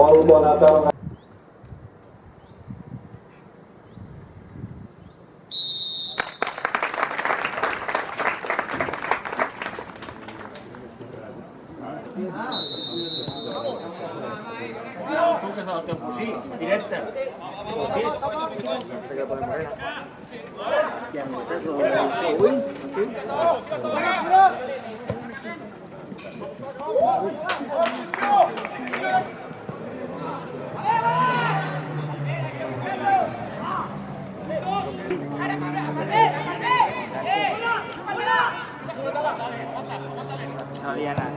Gol Donato. Tu que salteu cosí, directe. No había nada.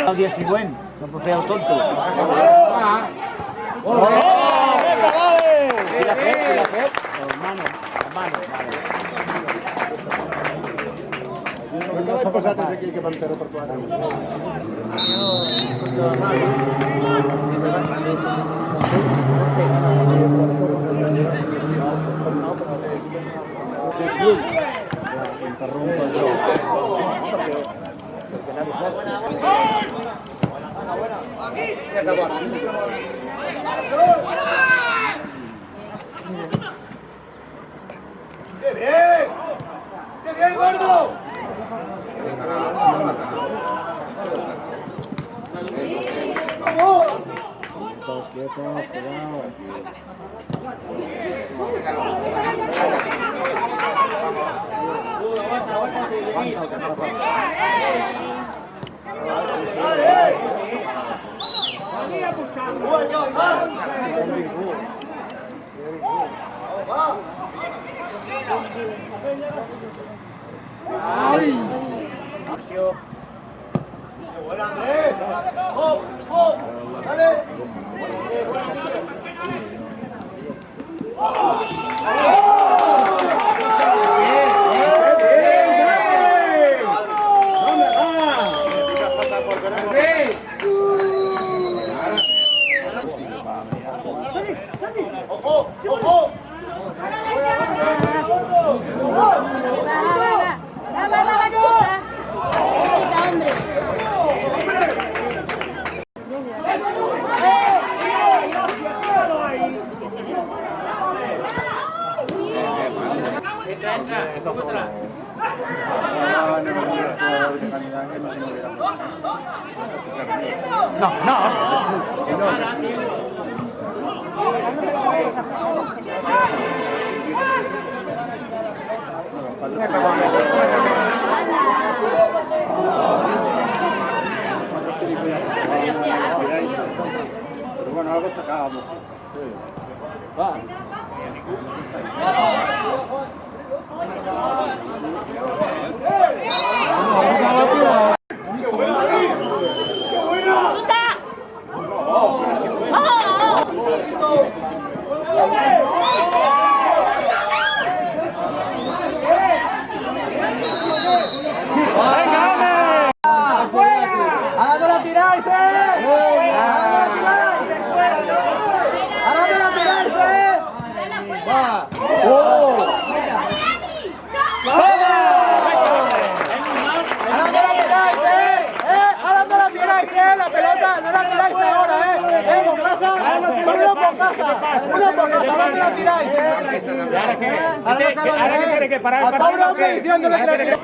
El dia següent, no pot fer el tonto. Qui l'ha fet? El Mano. Acaba de passar des d'aquí que vam perdre per 4. Interrompe el joc. Perquè anava fort. ¡Qué bien! ¡Qué bien, gordo! Todos quietos, cuidado. ¡Ay! ¡Buena, Andrés! ¡Hop! ¡Hop! ¡Dale! ¡Ojo! ¡Ojo! Va, chuta. Chuta, hombre. Entra. Pero bueno, algo sacábamos. Va. ¿dónde la tiráis, ¿Y ahora qué? ¿Ahora qué tiene que parar el Hasta un partido? hombre diciéndole que la tiráis.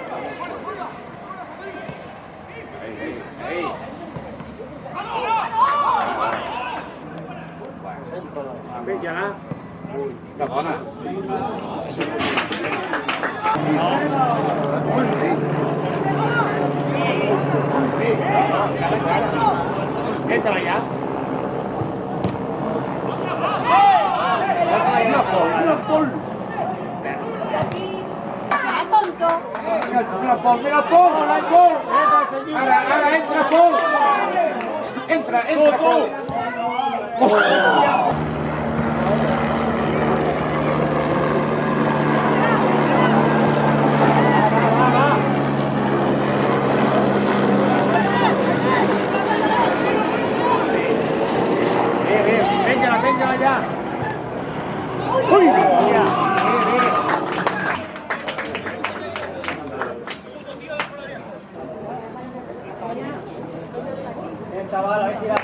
Vétala. Siéntala ya. ¿Será tonto? Mira, Paul. Ahora entra, Paul. Entra, Paul. Vétala ya. Chaval, a ver, tira.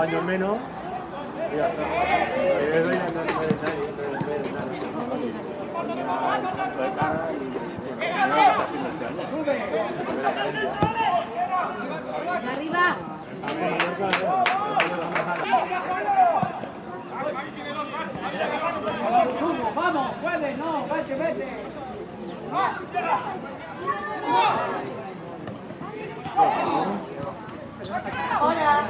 Años menos. Arriba. Vamos, puede, no, vete. Hola.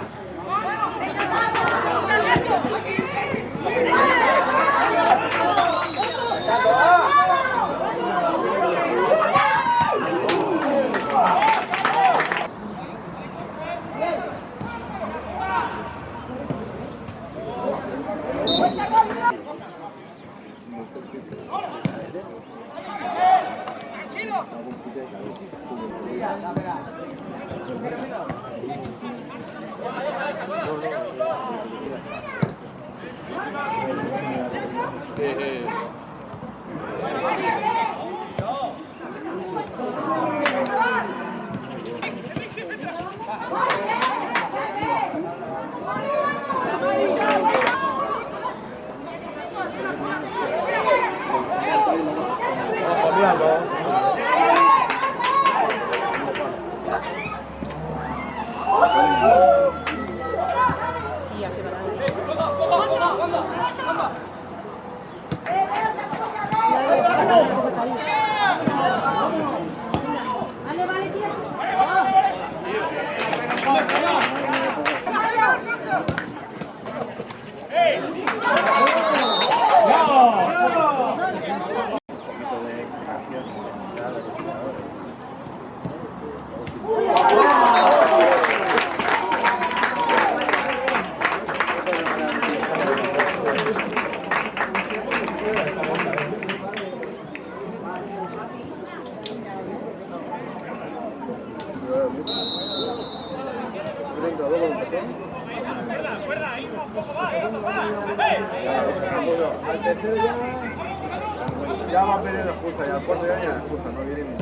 Ya va a venir de excusa, ya al cuarto ya ni de excusa, no viene ni.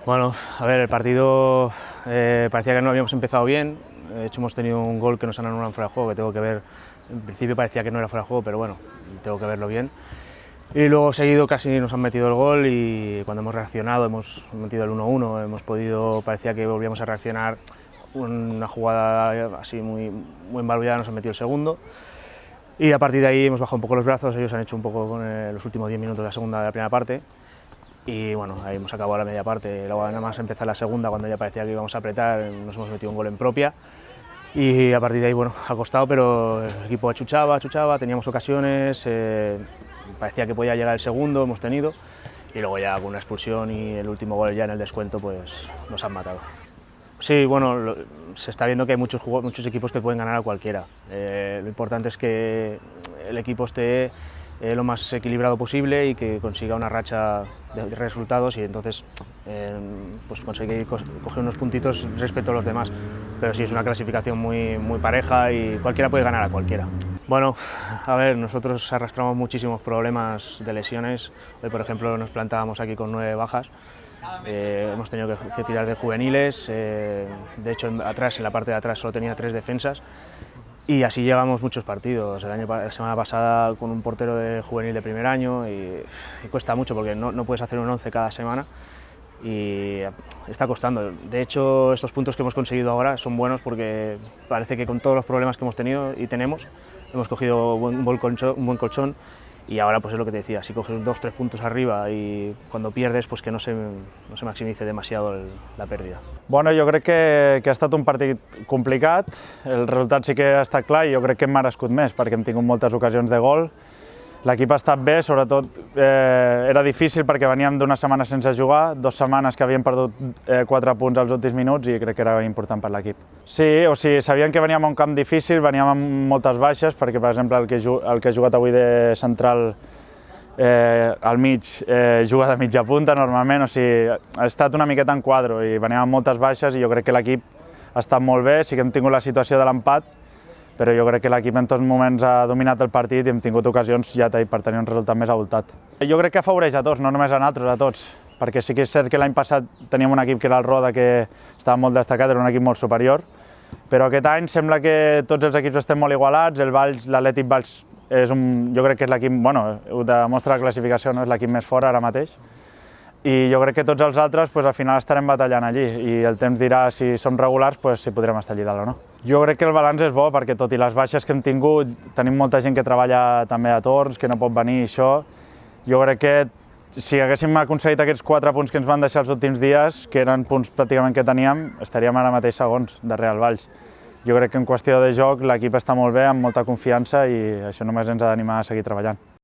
Bueno, a ver, el partido parecía que no habíamos empezado bien. De hecho, hemos tenido un gol que nos han anulado en fuera de juego, que tengo que ver. En principio parecía que no era fuera de juego, pero bueno, tengo que verlo bien. Y luego seguido casi nos han metido el gol y cuando hemos reaccionado, hemos metido el 1-1, hemos podido, parecía que volvíamos a reaccionar, una jugada así muy embarullada, nos han metido el segundo. Y a partir de ahí hemos bajado un poco los brazos, ellos han hecho un poco con los últimos 10 minutos de la primera parte. Y bueno, ahí hemos acabado la media parte, luego nada más empezar la segunda, cuando ya parecía que íbamos a apretar, nos hemos metido un gol en propia. Y a partir de ahí, bueno, ha costado, pero el equipo achuchaba, teníamos ocasiones, parecía que podía llegar el segundo, hemos tenido, y luego ya con una expulsión y el último gol ya en el descuento, pues nos han matado. Sí, bueno, se está viendo que hay muchos equipos que pueden ganar a cualquiera. Lo importante es que el equipo esté lo más equilibrado posible y que consiga una racha de resultados y entonces pues conseguir coger unos puntitos respecto a los demás. Pero sí, es una clasificación muy pareja y cualquiera puede ganar a cualquiera. Bueno, a ver, nosotros arrastramos muchísimos problemas de lesiones. Hoy, por ejemplo, nos plantábamos aquí con 9 bajas. Hemos tenido que tirar de juveniles. De hecho, en la parte de atrás solo tenía 3 defensas. Y así llevamos muchos partidos. La semana pasada con un portero de juvenil de primer año y cuesta mucho porque no puedes hacer un 11 cada semana y está costando. De hecho, estos puntos que hemos conseguido ahora son buenos porque parece que con todos los problemas que hemos tenido y tenemos, hemos cogido un buen colchón y ahora pues es lo que te decía, si coges 2 o 3 puntos arriba y cuando pierdes pues que no se maximice demasiado la pérdida. Bueno, jo crec que ha estat un partit complicat, el resultat sí que ha estat clar i jo crec que hem merescut més perquè hem tingut moltes ocasions de gol. L'equip ha estat bé, sobretot era difícil perquè veníem d'una setmana sense jugar, 2 setmanes que havíem perdut 4 punts als últims minuts i crec que era important per l'equip. Sí, o sigui, sabíem que veníem a un camp difícil, veníem amb moltes baixes perquè, per exemple, el que ha jugat avui de central al mig juga de mitja punta normalment, o sigui, ha estat una miqueta en quadro i veníem amb moltes baixes i jo crec que l'equip ha estat molt bé, sí que hem tingut la situació de l'empat, però jo crec que l'equip en tots moments ha dominat el partit i hem tingut ocasions, ja t'he dit, per tenir un resultat més abultat. Jo crec que afavoreix a tots, no només a nosaltres, a tots, perquè sí que és cert que l'any passat teníem un equip que era el Roda que estava molt destacat, era un equip molt superior, però aquest any sembla que tots els equips estem molt igualats, l'Atlètic Valls jo crec que és l'equip, bueno, ho demostra la classificació, no? És l'equip més fort ara mateix, i jo crec que tots els altres al final estarem batallant allí i el temps dirà si som regulars si podrem estar allí dalt o no. Jo crec que el balanç és bo perquè tot i les baixes que hem tingut tenim molta gent que treballa també a torns, que no pot venir i això. Jo crec que si haguéssim aconseguit aquests 4 punts que ens van deixar els últims dies, que eren punts pràcticament que teníem, estaríem ara mateix segons darrere el Valls. Jo crec que en qüestió de joc l'equip està molt bé, amb molta confiança i això només ens ha d'animar a seguir treballant.